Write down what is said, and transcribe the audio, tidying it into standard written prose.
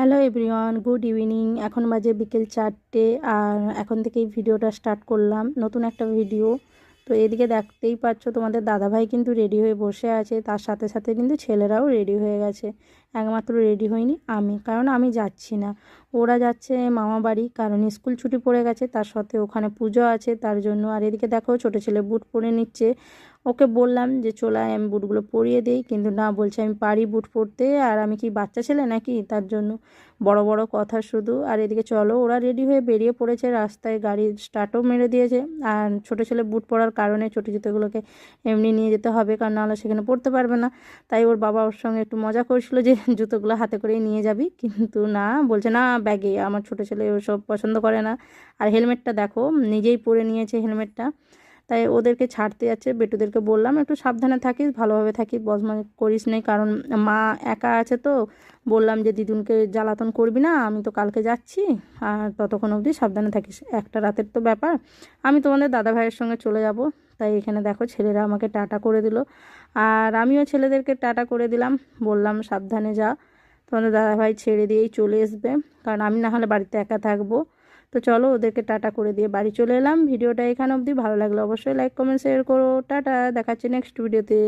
Hello everyone, good evening. এখন বাজে বিকেল 4টে আর এখন থেকেই ভিডিওটা স্টার্ট করলাম, নতুন একটা ভিডিও। তো এদিকে দেখতেই পাচ্ছ তোমাদের দাদাভাই কিন্তু রেডি হয়ে বসে আছে, তার সাথে সাথে কিন্তু ছেলেরাও রেডি হয়ে গেছে। একমাত্র রেডি হয়নি আমি, কারণ আমি যাচ্ছি না। ওরা যাচ্ছে মামা বাড়ি, কারণ স্কুল ছুটি পড়ে গেছে, তার সাথে ওখানে পুজো আছে তার জন্য। আর এদিকে দেখো ছোটো ছেলে বুট পরে নিচ্ছে। ওকে বললাম যে চলে আমি বুটগুলো পরিয়ে দিই, কিন্তু না, বলছে আমি পারি বুট পরতে, আর আমি কি বাচ্চা ছেলে নাকি, তার জন্য বড় বড় কথা শুধু। আর এদিকে চলো, ওরা রেডি হয়ে বেরিয়ে পড়েছে, রাস্তায় গাড়ি স্টার্টও মেরে দিয়েছে। আর ছোটো ছেলে বুট পরার কারণে ছোটো জুতোগুলোকে এমনি নিয়ে যেতে হবে, কারণ নাহলে সেখানে পড়তে পারবে না। তাই ওর বাবা ওর সঙ্গে একটু মজা করছিল যে জুতোগুলো হাতে করেই নিয়ে যাবি, কিন্তু না, বলছে না ব্যাগে। আমার ছোটো ছেলে ওসব পছন্দ করে না। আর হেলমেটটা দেখো, নিজেই পরে নিয়েছে হেলমেটটা। তাই ওদেরকে ছাড়তে যাচ্ছে। বেটুদেরকে বললাম একটু সাবধানে থাকিস, ভালোভাবে থাকিস, বদমাইশি করিস নেই, কারণ মা একা আছে। তো বললাম যে দিদুনকে জ্বালাতন করবি না, আমি তো কালকে যাচ্ছি, আর ততক্ষণ অবধি সাবধানে থাকিস, একটা রাতের তো ব্যাপার। আমি তোমাদের দাদা ভাইয়ের সঙ্গে চলে যাব। তাই এখানে দেখো ছেলেরা আমাকে টাটা করে দিল, আর আমিও ছেলেদেরকে টাটা করে দিলাম, বললাম সাবধানে যা। তোমাদের দাদা ভাই ছেড়ে দিয়েই চলে আসবে, কারণ আমি না হলে বাড়িতে একা থাকবো। তো চলো, ওদেরকে টাটা করে দিয়ে বাড়ি চলে এলাম। ভিডিওটা এখানে অবধি। ভালো লাগলে অবশ্যই লাইক কমেন্ট শেয়ার করো। টাটা, দেখাচ্ছি নেক্সট ভিডিওতে।